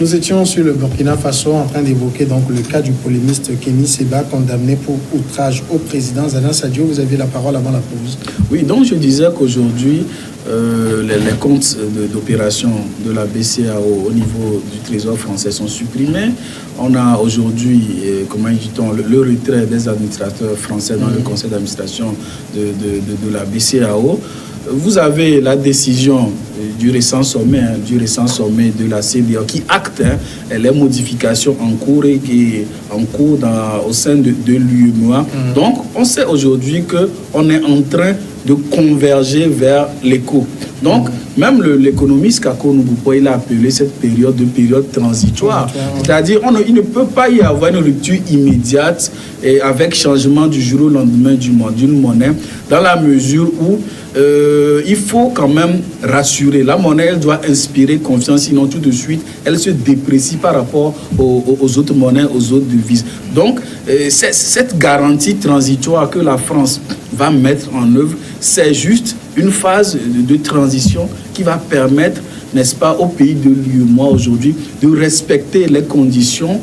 Nous étions sur le Burkina Faso en train d'évoquer donc le cas du polémiste Kémy Séba condamné pour outrage au président. Zana Sadio, vous avez la parole avant la pause. Oui, donc je disais qu'aujourd'hui, les comptes d'opération de la BCEAO au niveau du Trésor français sont supprimés. On a aujourd'hui, comment dit-on, le retrait des administrateurs français dans le conseil d'administration de la BCEAO. Vous avez la décision du récent sommet de la CEDEAO qui acte les modifications en cours et qui est en cours au sein de l'UEMOA. Donc, on sait aujourd'hui qu'on est en train de converger vers l'éco. Donc, même l'économiste Kako Nubupo, il a appelé cette période de période transitoire. C'est-à-dire, il ne peut pas y avoir une rupture immédiate et avec changement du jour au lendemain d'une monnaie, dans la mesure où il faut quand même rassurer. La monnaie, elle doit inspirer confiance, sinon tout de suite, elle se déprécie par rapport aux autres monnaies, aux autres devises. Donc, cette garantie transitoire que la France va mettre en œuvre, c'est juste une phase de transition qui va permettre, n'est-ce pas, au pays de l'UEMOA aujourd'hui de respecter les conditions,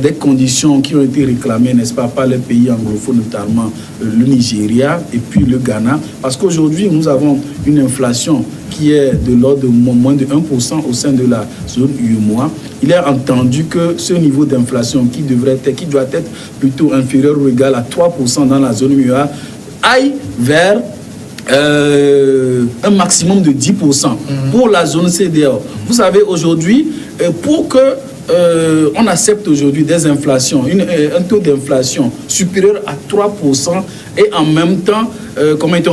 des conditions qui ont été réclamées, n'est-ce pas, par les pays anglophones, notamment le Nigeria et puis le Ghana. Parce qu'aujourd'hui, nous avons une inflation qui est de l'ordre de moins de 1% au sein de la zone UEMOA. Il est entendu que ce niveau d'inflation qui doit être plutôt inférieur ou égal à 3% dans la zone UEMOA aille vers un maximum de 10% pour la zone CEDEAO. Vous savez, aujourd'hui, pour que on accepte aujourd'hui des inflations, un taux d'inflation supérieur à 3% et en même temps,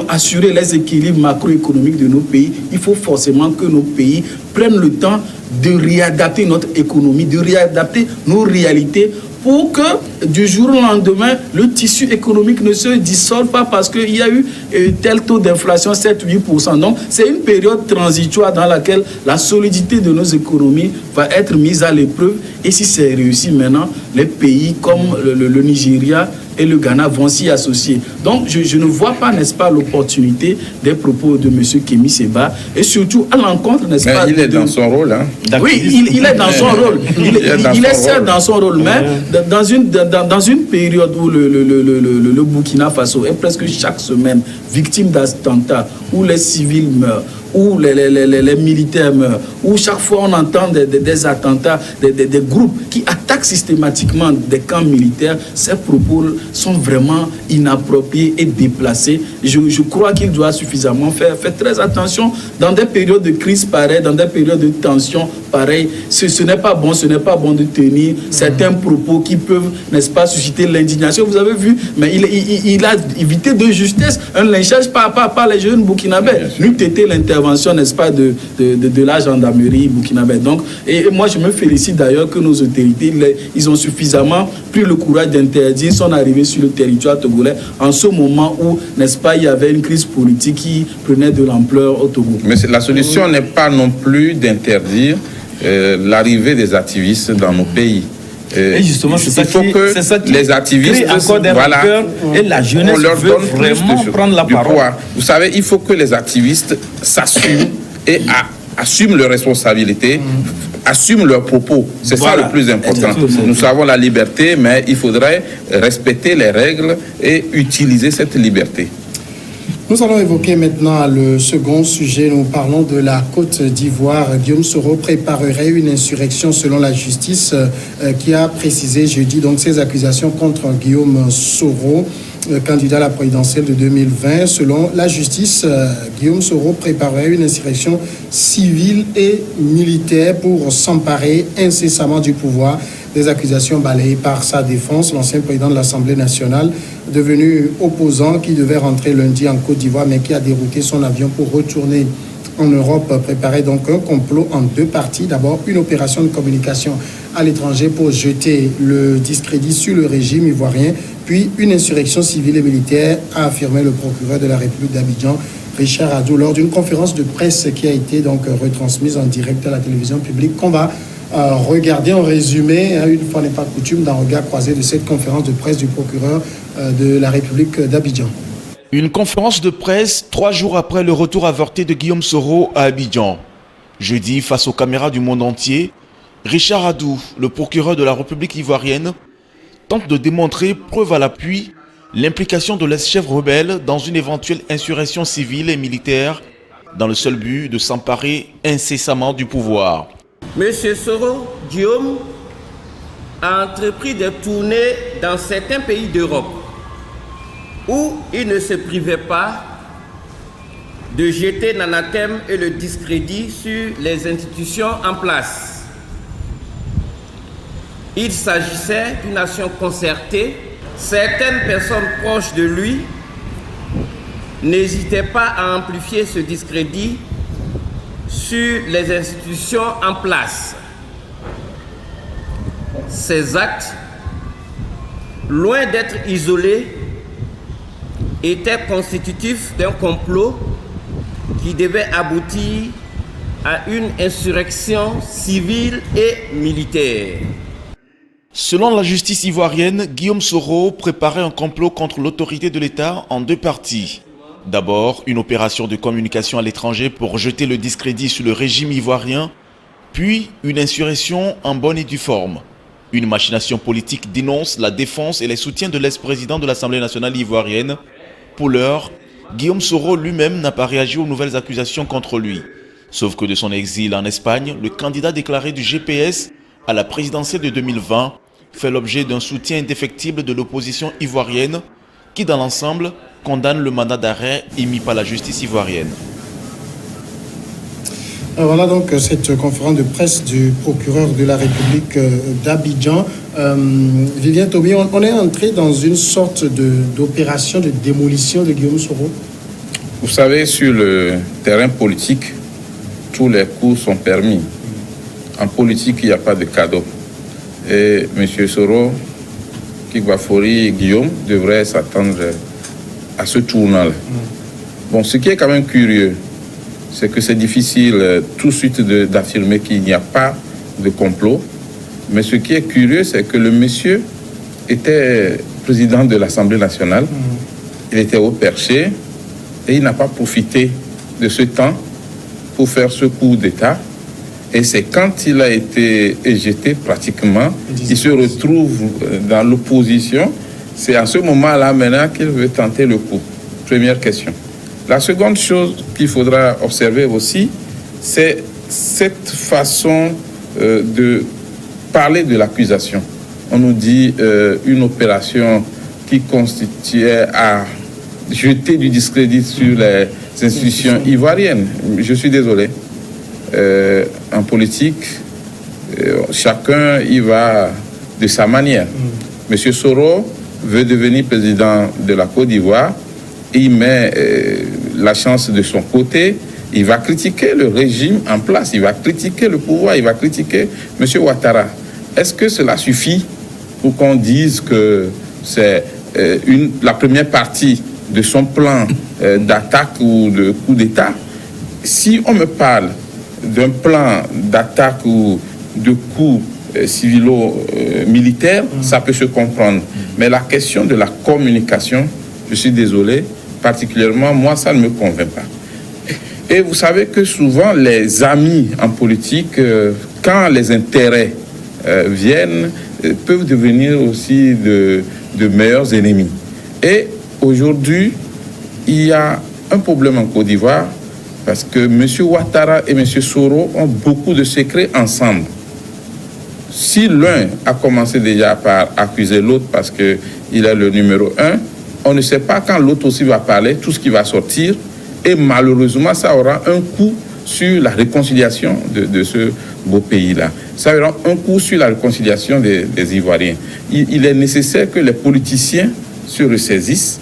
assurer les équilibres macroéconomiques de nos pays, il faut forcément que nos pays prennent le temps de réadapter notre économie, de réadapter nos réalités pour que du jour au lendemain, le tissu économique ne se dissolve pas parce qu'il y a eu tel taux d'inflation, 7-8%. Donc, c'est une période transitoire dans laquelle la solidité de nos économies va être mise à l'épreuve. Et si c'est réussi maintenant, les pays comme le Nigeria et le Ghana vont s'y associer. Donc, je ne vois pas, n'est-ce pas, l'opportunité des propos de M. Kémy Séba et surtout à l'encontre, n'est-ce pas... Il est dans son rôle, hein. Oui, il est dans son rôle. Il est certes dans son rôle, mais dans une période où le Burkina Faso est presque chaque semaine victime d'attentats, où les civils meurent, où les militaires meurent, où chaque fois on entend des attentats, des groupes qui attaquent systématiquement des camps militaires, ces propos sont vraiment inappropriés et déplacés. Je crois qu'il doit suffisamment faire très attention dans des périodes de crise pareilles, dans des périodes de tension pareilles. Ce n'est pas bon de tenir certains propos qui peuvent, n'est-ce pas, susciter l'indignation. Vous avez vu, mais il a évité de justesse un lynchage par les jeunes burkinabés. N'eût été l'intervention, n'est-ce pas, de la gendarmerie burkinabé. Donc, et moi je me félicite d'ailleurs que nos autorités, ils ont suffisamment pris le courage d'interdire son arrivée sur le territoire togolais en ce moment où, n'est-ce pas, il y avait une crise politique qui prenait de l'ampleur au Togo. Mais la solution n'est pas non plus d'interdire l'arrivée des activistes dans nos pays. Et justement, c'est ça qui les activistes encore des peurs et la jeunesse on leur veut donne vraiment prendre la parole. Pouvoir. Vous savez, il faut que les activistes s'assument et assument leurs responsabilités, assument leurs propos. C'est ça le plus important. Nous avons la liberté, mais il faudrait respecter les règles et utiliser cette liberté. Nous allons évoquer maintenant le second sujet. Nous parlons de la Côte d'Ivoire. Guillaume Soro préparerait une insurrection selon la justice qui a précisé jeudi donc ses accusations contre Guillaume Soro, candidat à la présidentielle de 2020. Selon la justice, Guillaume Soro préparerait une insurrection civile et militaire pour s'emparer incessamment du pouvoir. Des accusations balayées par sa défense, l'ancien président de l'Assemblée nationale, devenu opposant, qui devait rentrer lundi en Côte d'Ivoire, mais qui a dérouté son avion pour retourner en Europe, préparait donc un complot en deux parties. D'abord, une opération de communication à l'étranger pour jeter le discrédit sur le régime ivoirien, puis une insurrection civile et militaire, a affirmé le procureur de la République d'Abidjan, Richard Adou, lors d'une conférence de presse qui a été donc retransmise en direct à la télévision publique, qu'on va regarder en résumé, une fois n'est pas coutume, d'un regard croisé de cette conférence de presse du procureur de la République d'Abidjan. Une conférence de presse 3 jours après le retour avorté de Guillaume Soro à Abidjan. Jeudi, face aux caméras du monde entier, Richard Adou, le procureur de la République ivoirienne, tente de démontrer, preuve à l'appui, l'implication de l'ex-chef rebelle dans une éventuelle insurrection civile et militaire dans le seul but de s'emparer incessamment du pouvoir. Monsieur Soro Guillaume a entrepris des tournées dans certains pays d'Europe où il ne se privait pas de jeter l'anathème et le discrédit sur les institutions en place. Il s'agissait d'une action concertée. Certaines personnes proches de lui n'hésitaient pas à amplifier ce discrédit sur les institutions en place. Ces actes, loin d'être isolés, étaient constitutifs d'un complot qui devait aboutir à une insurrection civile et militaire. Selon la justice ivoirienne, Guillaume Soro préparait un complot contre l'autorité de l'État en deux parties. D'abord, une opération de communication à l'étranger pour jeter le discrédit sur le régime ivoirien, puis une insurrection en bonne et due forme. Une machination politique dénonce la défense et les soutiens de l'ex-président de l'Assemblée nationale ivoirienne. Pour l'heure, Guillaume Soro lui-même n'a pas réagi aux nouvelles accusations contre lui. Sauf que de son exil en Espagne, le candidat déclaré du GPS à la présidentielle de 2020 fait l'objet d'un soutien indéfectible de l'opposition ivoirienne qui, dans l'ensemble, condamne le mandat d'arrêt émis par la justice ivoirienne. Voilà donc cette conférence de presse du procureur de la République d'Abidjan. Vivien Tobi, on est entré dans une sorte d'opération de démolition de Guillaume Soro. Vous savez, sur le terrain politique, tous les coups sont permis. En politique, il n'y a pas de cadeau. Et M. Soro, Kigbafori et Guillaume devraient s'attendre à ce tournant-là. Bon, ce qui est quand même curieux, c'est que c'est difficile tout de suite d'affirmer qu'il n'y a pas de complot. Mais ce qui est curieux, c'est que le monsieur était président de l'Assemblée nationale. Il était au perché et il n'a pas profité de ce temps pour faire ce coup d'État. Et c'est quand il a été éjecté pratiquement, il se retrouve dans l'opposition. C'est à ce moment-là maintenant qu'il veut tenter le coup. Première question. La seconde chose qu'il faudra observer aussi, c'est cette façon de parler de l'accusation. On nous dit une opération qui constituait à jeter du discrédit sur les institutions ivoiriennes. Je suis désolé. En politique, chacun y va de sa manière. Monsieur Soro veut devenir président de la Côte d'Ivoire. Il met la chance de son côté. Il va critiquer le régime en place. Il va critiquer le pouvoir. Il va critiquer M. Ouattara. Est-ce que cela suffit pour qu'on dise que c'est la première partie de son plan d'attaque ou de coup d'État? Si on me parle d'un plan d'attaque ou de coup civilo-militaire, ça peut se comprendre. Mais la question de la communication, je suis désolé, particulièrement, moi, ça ne me convainc pas. Et vous savez que souvent, les amis en politique, quand les intérêts viennent, peuvent devenir aussi de meilleurs ennemis. Et aujourd'hui, il y a un problème en Côte d'Ivoire, parce que M. Ouattara et M. Soro ont beaucoup de secrets ensemble. Si l'un a commencé déjà par accuser l'autre parce qu'il est le numéro 1, on ne sait pas quand l'autre aussi va parler, tout ce qui va sortir. Et malheureusement, ça aura un coup sur la réconciliation de ce beau pays-là. Ça aura un coup sur la réconciliation des Ivoiriens. Il est nécessaire que les politiciens se ressaisissent.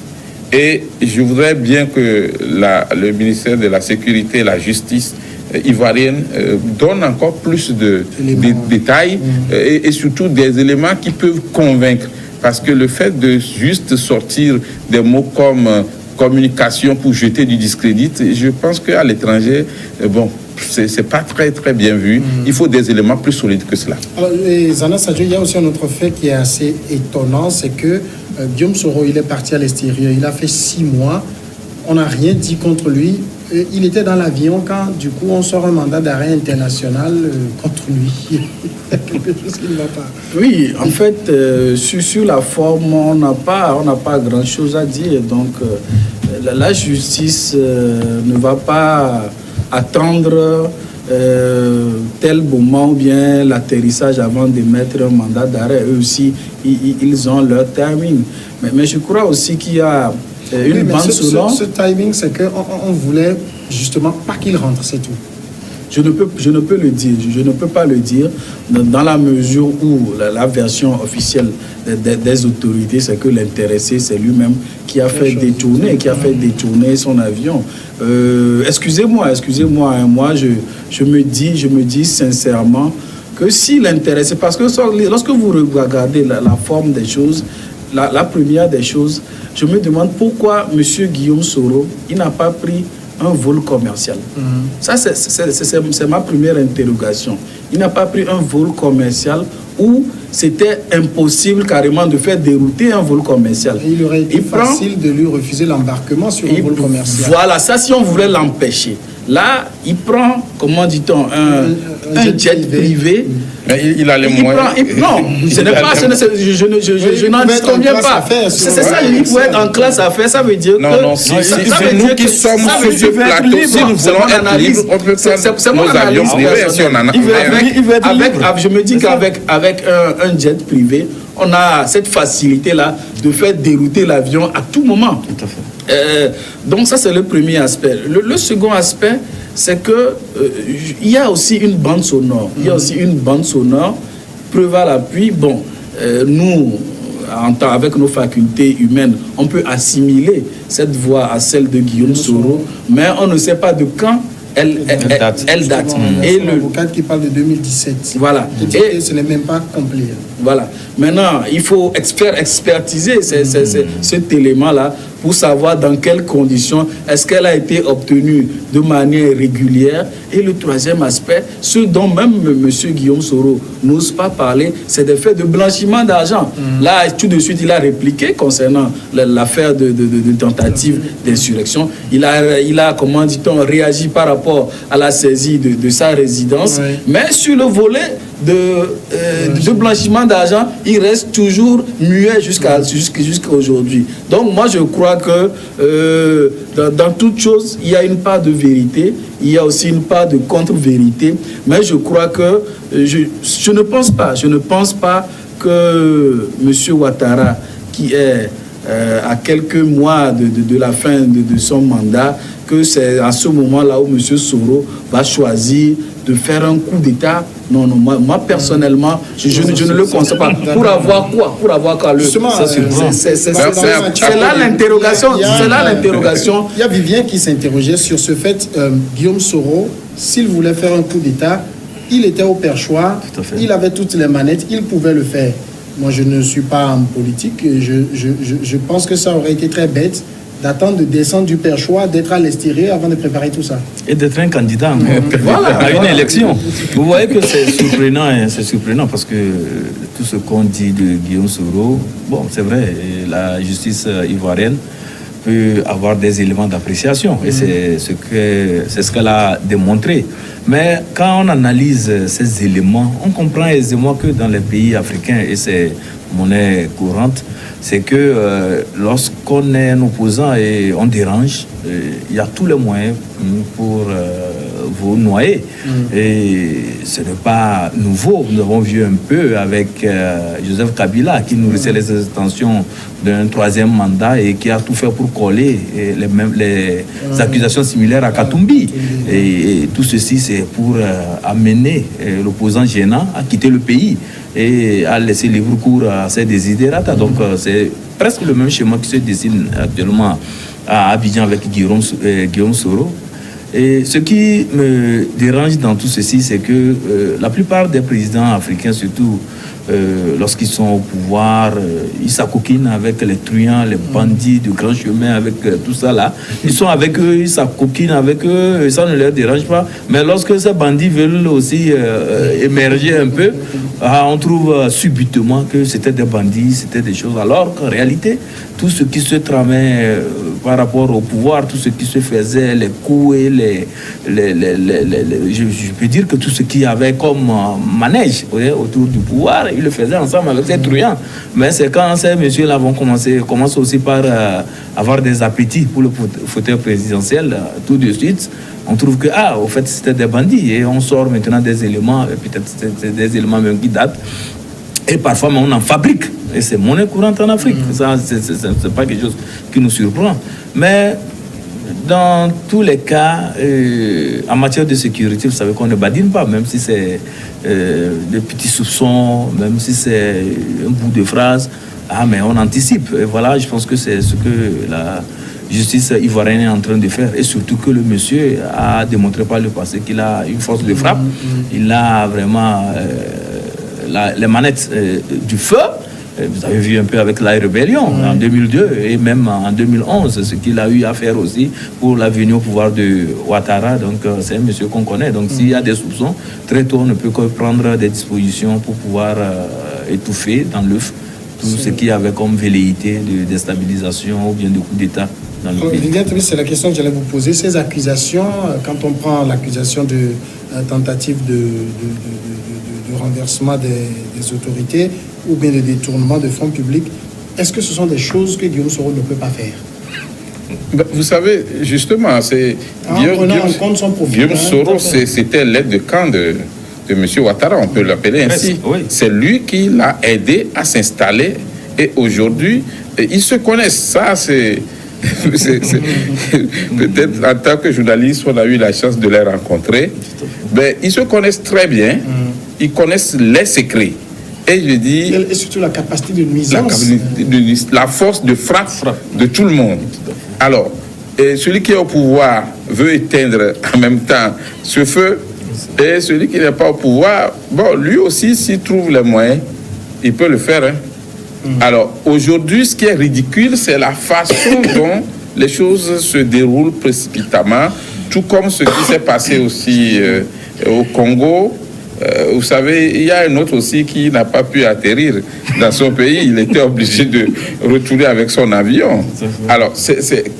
Et je voudrais bien que le ministère de la Sécurité et la Justice ivoirienne donne encore plus de détails et surtout des éléments qui peuvent convaincre. Parce que le fait de juste sortir des mots comme communication pour jeter du discrédit, je pense qu'à l'étranger, bon, c'est pas très très bien vu. Il faut des éléments plus solides que cela. Alors, Zana Sadio, il y a aussi un autre fait qui est assez étonnant, c'est que Guillaume Soro, il est parti à l'extérieur, il a fait 6 mois, on n'a rien dit contre lui. il était dans l'avion quand, du coup, on sort un mandat d'arrêt international contre lui. Quelque chose qui ne va pas. Oui, en fait, sur la forme, on n'a pas grand-chose à dire. Donc, la justice ne va pas attendre tel moment ou bien l'atterrissage avant de mettre un mandat d'arrêt. Eux aussi, ils ont leur timing. Mais je crois aussi qu'il y a une bande sonore. Ce timing, c'est qu'on voulait justement pas qu'il rentre, c'est tout. Je ne peux le dire, je ne peux pas le dire dans la mesure où la version officielle des autorités, c'est que l'intéressé, c'est lui-même qui a fait détourner son avion. Excusez-moi, hein, moi je me dis sincèrement que si l'intéressé, parce que lorsque vous regardez la forme des choses, la première des choses, je me demande pourquoi M. Guillaume Soro, il n'a pas pris un vol commercial. Ça, c'est ma première interrogation. Il n'a pas pris un vol commercial où c'était impossible carrément de faire dérouter un vol commercial. Et il aurait été facile de lui refuser l'embarquement sur un vol commercial. Voilà, ça si on voulait l'empêcher. Là, il prend, comment dit-on, un jet privé. Mais il a les moyens. Non, ce n'est pas, je n'en conviens pas. C'est ça, il faut être en classe à faire. Ça veut dire que c'est nous qui sommes sur ce plateau. Si nous voulons être libres, on peut prendre nos avions privés. Si on en a. Je me dis qu'avec un jet privé, on a cette facilité-là de faire dérouter l'avion à tout moment. Tout à fait. Donc ça, c'est le premier aspect. Le second aspect, c'est que il y a aussi une bande sonore. Il y a aussi une bande sonore, preuve à l'appui. Bon, nous, avec nos facultés humaines, on peut assimiler cette voix à celle de Guillaume Soro, mais on ne sait pas de quand elle date. Et l'avocat qui parle de 2017. Voilà. Et ce n'est même pas complet. Voilà. Maintenant, il faut expertiser cet élément-là pour savoir dans quelles conditions est-ce qu'elle a été obtenue de manière régulière. Et le troisième aspect, ce dont même M. Guillaume Soro n'ose pas parler, c'est des faits de blanchiment d'argent. Là, tout de suite, il a répliqué concernant l'affaire de tentative d'insurrection. Il a, comment dit-on, réagi par rapport à la saisie de sa résidence. Oui. Mais sur le volet de blanchiment d'argent, il reste toujours muet jusqu'à aujourd'hui. Donc moi je crois que dans toute chose, il y a une part de vérité, il y a aussi une part de contre-vérité, mais je crois que je ne pense pas que M. Ouattara, qui est à quelques mois de la fin de son mandat, que c'est à ce moment-là où M. Soro va choisir de faire un coup d'État. Non, moi personnellement, je ne le conçois pas. Pour avoir quoi? Pour avoir quoi? C'est là l'interrogation. C'est là l'interrogation. Il y a Vivien qui s'interrogeait sur ce fait. Guillaume Soro, s'il voulait faire un coup d'État, il était au perchoir, il avait toutes les manettes, il pouvait le faire. Moi, je ne suis pas en politique. Je pense que ça aurait été très bête d'attendre de descendre du perchoir, d'être à l'extérieur avant de préparer tout ça. Et d'être un candidat à une élection. Vous voyez que c'est surprenant parce que tout ce qu'on dit de Guillaume Soro, bon, c'est vrai, la justice ivoirienne peut avoir des éléments d'appréciation et c'est ce qu'elle a démontré. Mais quand on analyse ces éléments, on comprend aisément que dans les pays africains, et c'est monnaie courante, c'est que lorsqu'on est un opposant et on dérange, il y a tous les moyens pour vous noyer. Et ce n'est pas nouveau. Nous avons vu un peu avec Joseph Kabila qui nourrissait les intentions d'un troisième mandat et qui a tout fait pour coller les accusations similaires à Katumbi. Et tout ceci, c'est pour amener l'opposant gênant à quitter le pays et à laisser libre cours à ses désidérata. Donc c'est presque le même schéma qui se dessine actuellement à Abidjan avec Guillaume Soro. Et ce qui me dérange dans tout ceci, c'est que la plupart des présidents africains, surtout lorsqu'ils sont au pouvoir, ils s'acoquinent avec les truands, les bandits du grand chemin, avec tout ça là. Ils sont avec eux, ils s'acoquinent avec eux, et ça ne leur dérange pas. Mais lorsque ces bandits veulent aussi émerger un peu, on trouve subitement que c'était des bandits, c'était des choses. Alors qu'en réalité, tout ce qui se tramait par rapport au pouvoir, tout ce qui se faisait, les coups et je peux dire que tout ce qu'il y avait comme manège autour du pouvoir, ils le faisaient ensemble avec ces truands. Mais c'est quand ces messieurs-là commencent aussi par avoir des appétits pour le fauteuil présidentiel, tout de suite, on trouve que, au fait, c'était des bandits. Et on sort maintenant des éléments, peut-être c'est des éléments même qui datent. Et parfois, on en fabrique. Et c'est monnaie courante en Afrique. Ça, c'est pas quelque chose qui nous surprend. Mais dans tous les cas, en matière de sécurité, vous savez qu'on ne badine pas, même si c'est des petits soupçons, même si c'est un bout de phrase. Mais on anticipe. Et voilà, je pense que c'est ce que la justice ivoirienne est en train de faire. Et surtout que le monsieur a démontré par le passé qu'il a une force de frappe. Il a vraiment les manettes du feu. Vous avez vu un peu avec la rébellion en 2002 et même en 2011, ce qu'il a eu à faire aussi pour la venue au pouvoir de Ouattara. Donc c'est un monsieur qu'on connaît. Donc s'il y a des soupçons, très tôt on ne peut que prendre des dispositions pour pouvoir étouffer dans l'œuf tout ce qui avait comme velléité de déstabilisation ou bien de coup d'État dans le pays. C'est la question que j'allais vous poser. Ces accusations, quand on prend l'accusation de tentative de renversement des autorités ou bien de détournement de fonds publics, est-ce que ce sont des choses que Guillaume Soro ne peut pas faire? Vous savez, justement, c'est Guillaume Soro, c'était l'aide de camp de M. Ouattara, on peut l'appeler ainsi. Oui. C'est lui qui l'a aidé à s'installer et aujourd'hui, ils se connaissent. Ça, c'est peut-être en tant que journaliste, on a eu la chance de les rencontrer. Mais ils se connaissent très bien, ils connaissent les secrets. Et je dis... Et surtout la capacité de nuisance. La force de frappe de tout le monde. Alors, celui qui est au pouvoir veut éteindre en même temps ce feu. Et celui qui n'est pas au pouvoir, bon, lui aussi, s'il trouve les moyens, il peut le faire. Alors, aujourd'hui, ce qui est ridicule, c'est la façon dont les choses se déroulent précipitamment, tout comme ce qui s'est passé aussi au Congo. Vous savez, il y a un autre aussi qui n'a pas pu atterrir dans son pays. Il était obligé de retourner avec son avion. Alors, c'est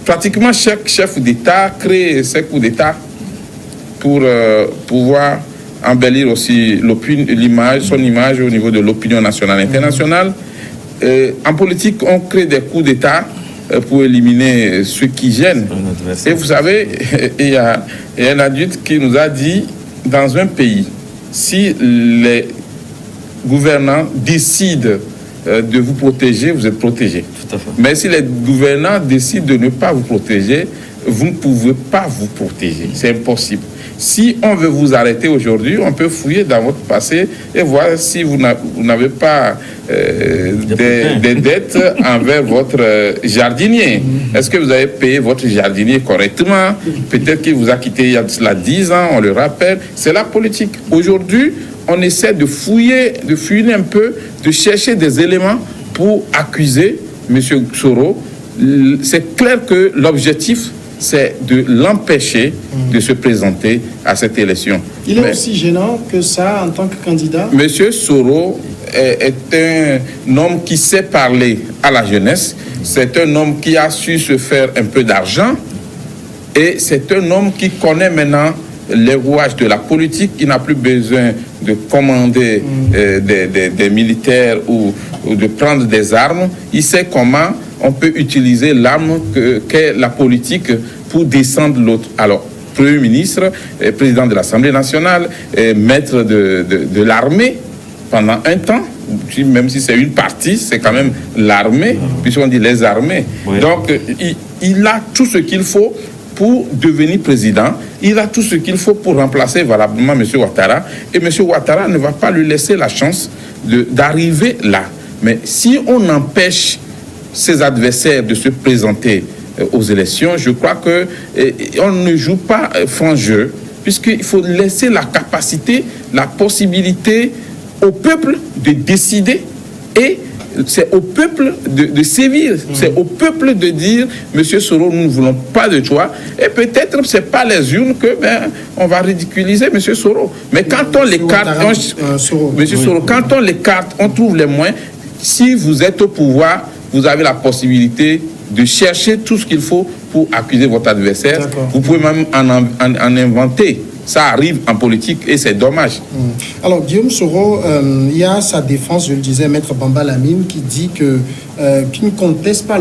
pratiquement chaque chef d'État crée ses coups d'État pour pouvoir embellir aussi son image au niveau de l'opinion nationale et internationale. En politique, on crée des coups d'État pour éliminer ceux qui gênent. Et vous savez, il y a un adulte qui nous a dit, dans un pays, si les gouvernants décident de vous protéger, vous êtes protégé. Mais si les gouvernants décident de ne pas vous protéger, vous ne pouvez pas vous protéger. C'est impossible. Si on veut vous arrêter aujourd'hui, on peut fouiller dans votre passé et voir si vous n'avez pas des dettes envers votre jardinier. Est-ce que vous avez payé votre jardinier correctement? Peut-être qu'il vous a quitté il y a cela 10 ans, on le rappelle. C'est la politique. Aujourd'hui, on essaie de fouiller un peu, de chercher des éléments pour accuser M. Soro. C'est clair que l'objectif, c'est de l'empêcher de se présenter à cette élection. Il est aussi gênant que ça en tant que candidat? Monsieur Soro est un homme qui sait parler à la jeunesse. C'est un homme qui a su se faire un peu d'argent. Et c'est un homme qui connaît maintenant les rouages de la politique. Il n'a plus besoin de commander des militaires ou de prendre des armes. Il sait comment on peut utiliser l'arme qu'est la politique pour descendre l'autre. Alors, Premier ministre, président de l'Assemblée nationale, maître de l'armée pendant un temps, même si c'est une partie, c'est quand même l'armée, puisqu'on dit les armées. Oui. Donc, il a tout ce qu'il faut pour devenir président. Il a tout ce qu'il faut pour remplacer valablement M. Ouattara. Et M. Ouattara ne va pas lui laisser la chance d'arriver là. Mais si on empêche ses adversaires de se présenter aux élections, je crois qu'on ne joue pas franc jeu, puisqu'il faut laisser la capacité, la possibilité au peuple de décider, et c'est au peuple de sévir, c'est au peuple de dire Monsieur Soro, nous ne voulons pas de toi, et peut-être c'est pas les urnes que on va ridiculiser Monsieur Soro, mais quand on l'écarte, Monsieur Soro, quand on l'écarte, on trouve les moyens. Si vous êtes au pouvoir, vous avez la possibilité de chercher tout ce qu'il faut pour accuser votre adversaire. Vous pouvez même en inventer. Ça arrive en politique et c'est dommage. Alors, Guillaume Soro, il y a sa défense, je le disais, Maître Bamba Lamine, qui dit qu'il ne conteste pas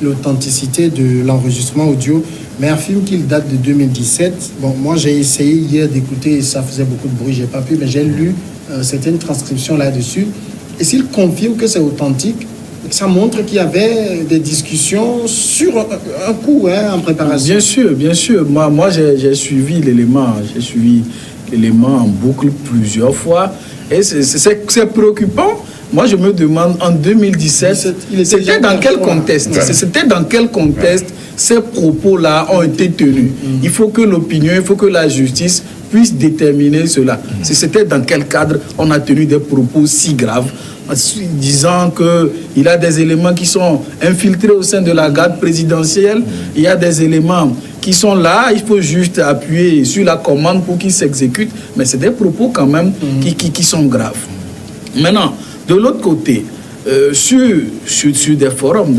l'authenticité de l'enregistrement audio, mais affirme qu'il date de 2017. Bon, moi, j'ai essayé hier d'écouter et ça faisait beaucoup de bruit, j'ai pas pu, mais j'ai lu certaines transcriptions là-dessus. Et s'il confirme que c'est authentique, ça montre qu'il y avait des discussions sur un coup en préparation. Bien sûr. Moi j'ai suivi l'élément en boucle plusieurs fois. Et c'est préoccupant. Moi, je me demande, en 2017, c'était dans quel contexte ces propos-là ont été tenus. Il faut que l'opinion, il faut que la justice puisse déterminer cela. C'était dans quel cadre on a tenu des propos si graves, disant qu'il y a des éléments qui sont infiltrés au sein de la garde présidentielle, il y a des éléments qui sont là, il faut juste appuyer sur la commande pour qu'ils s'exécutent, mais c'est des propos quand même qui sont graves. Maintenant, de l'autre côté, sur des forums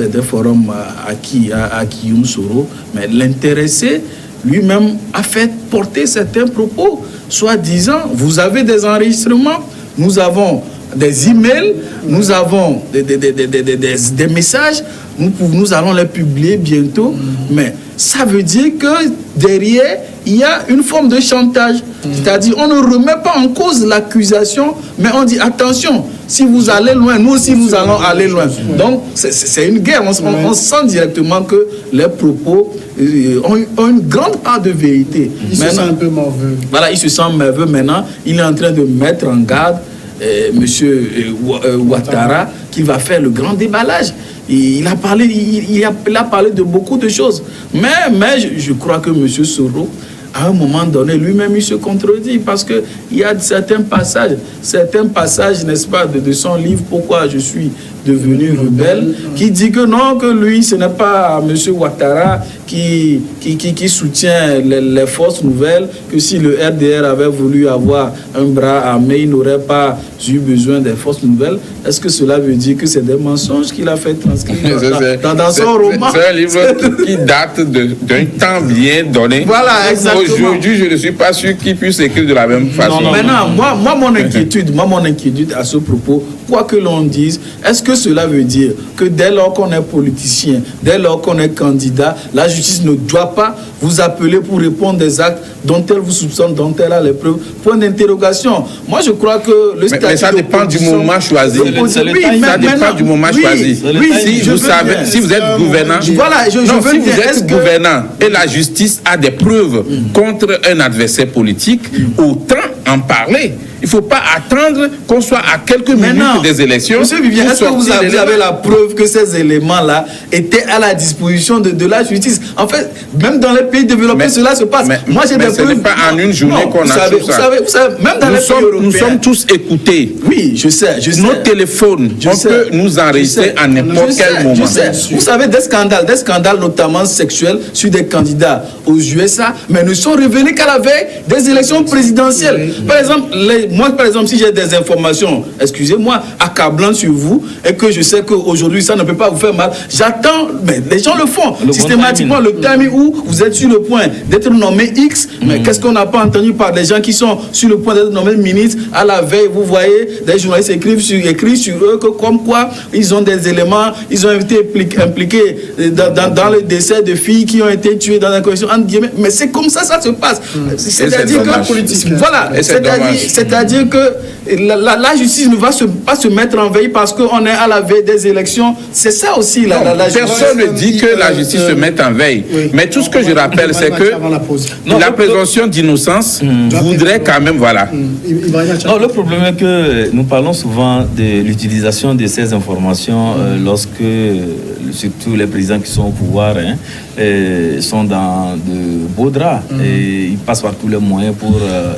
à Guillaume Soro, mais l'intéressé lui-même a fait porter certains propos, soi-disant, vous avez des enregistrements, nous avons des emails, nous avons des messages, nous allons les publier bientôt, mais ça veut dire que derrière, il y a une forme de chantage. C'est-à-dire, on ne remet pas en cause l'accusation, mais on dit, attention, si vous allez loin, nous aussi nous allons aller loin. Donc, c'est une guerre. On sent directement que les propos ont une grande part de vérité. Il se sent un peu nerveux. Voilà, il se sent nerveux maintenant. Il est en train de mettre en garde Monsieur Ouattara, qui va faire le grand déballage. Il a parlé de beaucoup de choses. Mais je crois que Monsieur Soro, à un moment donné, lui-même, il se contredit parce qu'il y a certains passages, n'est-ce pas, de son livre « Pourquoi je suis devenu rebelle », qui dit que non, que lui, ce n'est pas M. Ouattara qui soutient les forces nouvelles, que si le RDR avait voulu avoir un bras armé, il n'aurait pas eu besoin des forces nouvelles. Est-ce que cela veut dire que c'est des mensonges qu'il a fait transcrire dans son roman? C'est un livre qui date d'un temps bien donné. Voilà, exactement. Aujourd'hui, je ne suis pas sûr qu'il puisse écrire de la même façon. Maintenant, moi, mon inquiétude à ce propos, quoi que l'on dise, est-ce que cela veut dire que dès lors qu'on est politicien, dès lors qu'on est candidat, la justice ne doit pas vous appeler pour répondre des actes dont elle vous soupçonne, dont elle a les preuves? Point d'interrogation. Moi, je crois que le statut... Mais ça dépend du moment choisi. Ça dépend du moment choisi. Si vous êtes gouvernant... Voilà, si vous êtes gouvernant et la justice a des preuves contre un adversaire politique, autant en parler. Il ne faut pas attendre qu'on soit à quelques minutes des élections. Monsieur Vivien, est-ce que vous avez la preuve que ces éléments-là étaient à la disposition de la justice? En fait, même dans les pays développés, cela se passe. Moi, j'ai des preuves. Ce n'est pas en une journée qu'on a tout ça. Vous savez, même dans les pays européens. Nous sommes tous écoutés. Oui, je sais. Nos téléphones, on peut nous enregistrer à n'importe quel moment. Vous savez, des scandales notamment sexuels sur des candidats aux USA, mais ne sont révélés qu'à la veille des élections présidentielles. Par exemple, si j'ai des informations, excusez-moi, accablantes sur vous, et que je sais qu'aujourd'hui, ça ne peut pas vous faire mal, j'attends, mais les gens le font systématiquement, le timing où vous êtes sur le point d'être nommé X, mais qu'est-ce qu'on n'a pas entendu par des gens qui sont sur le point d'être nommés ministres à la veille? Vous voyez, des journalistes écrivent sur eux que comme quoi ils ont des éléments, ils ont été impliqués dans le décès de filles qui ont été tuées dans la condition entre guillemets, mais c'est comme ça se passe. C'est-à-dire que la politique, voilà, c'est-à-dire que la justice ne va pas se mettre en veille parce qu'on est à la veille des élections. C'est ça aussi la justice. Personne ne dit que la justice se mette en veille. Mais tout ce que je rappelle, c'est que la présomption d'innocence voudrait quand même, voilà. Non, le problème est que nous parlons souvent de l'utilisation de ces informations lorsque, surtout les présidents qui sont au pouvoir, sont dans de beaux draps et ils passent par tous les moyens pour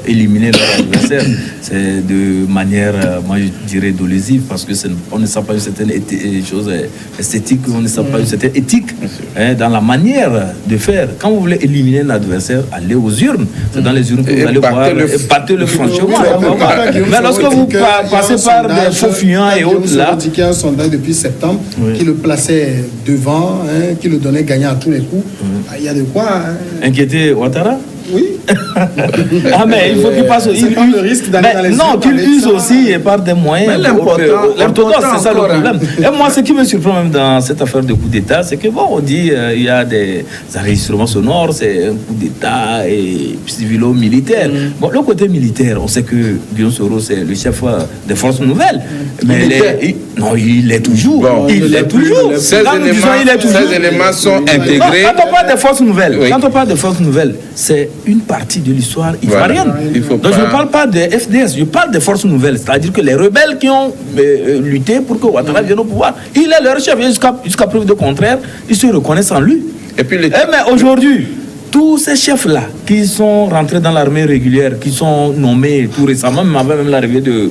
éliminer leurs adversaires. c'est de manière, moi je dirais, dolosive, parce que on ne sent pas une certaine chose esthétique, on ne sent pas une certaine éthique dans la manière de faire. Quand vous voulez éliminer un adversaire, allez aux urnes. C'est dans les urnes que vous allez voir et battez le franchement. Mais lorsque vous passez par des faux fuyants et autres là... Il y a un sondage depuis septembre qui le plaçait devant, qui le donnait gagnant à tous les coups. Il y a de quoi... Inquiéter Ouattara? Oui. Ah, mais il faut qu'il passe. Il prend le risque d'aller dans les non, qu'il use aussi par des moyens. L'orthodoxe, c'est ça le problème. Et moi, ce qui me surprend même dans cette affaire de coup d'État, c'est que bon, on dit il y a des enregistrements sonores, c'est un coup d'État et civilo-militaire. Bon, le côté militaire, on sait que Guillaume Soro, c'est le chef des forces nouvelles. Mais il est toujours. Bon, il est toujours. Ces éléments sont intégrés. Quand on parle des forces nouvelles, c'est une partie de l'histoire ivoirienne. Donc je ne parle pas des FDS, je parle des forces nouvelles, c'est-à-dire que les rebelles qui ont lutté pour que Ouattara vienne au pouvoir, il est leur chef, jusqu'à preuve de contraire, ils se reconnaissent en lui. Mais aujourd'hui, tous ces chefs-là qui sont rentrés dans l'armée régulière, qui sont nommés tout récemment, même avant l'arrivée de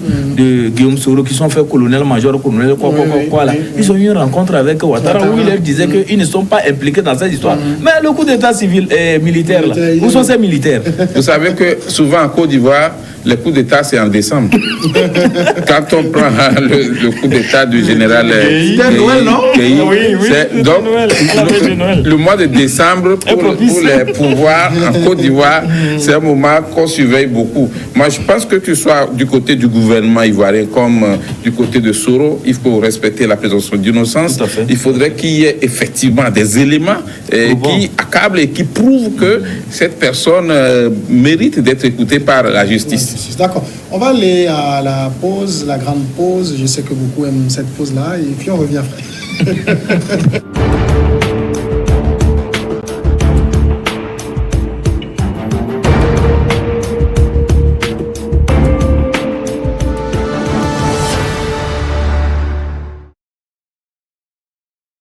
Guillaume Soro, qui sont faits colonel-major, colonel, là. Ils ont eu une rencontre avec Ouattara où il leur disait qu'ils ne sont pas impliqués dans cette histoire. Mais le coup d'état civil et militaire, là, où sont ces militaires? Vous savez que souvent en Côte d'Ivoire, le coup d'état c'est en décembre. Quand on prend le coup d'état du général donc le mois de décembre pour les pouvoirs en Côte d'Ivoire, c'est un moment qu'on surveille beaucoup. Moi, je pense que tu sois du côté du gouvernement ivoirien comme du côté de Soro, il faut respecter la présomption d'innocence. Il faudrait qu'il y ait effectivement des éléments qui accablent et qui prouvent que cette personne mérite d'être écoutée par la justice. D'accord. On va aller à la pause, la grande pause. Je sais que beaucoup aiment cette pause-là. Et puis on revient après.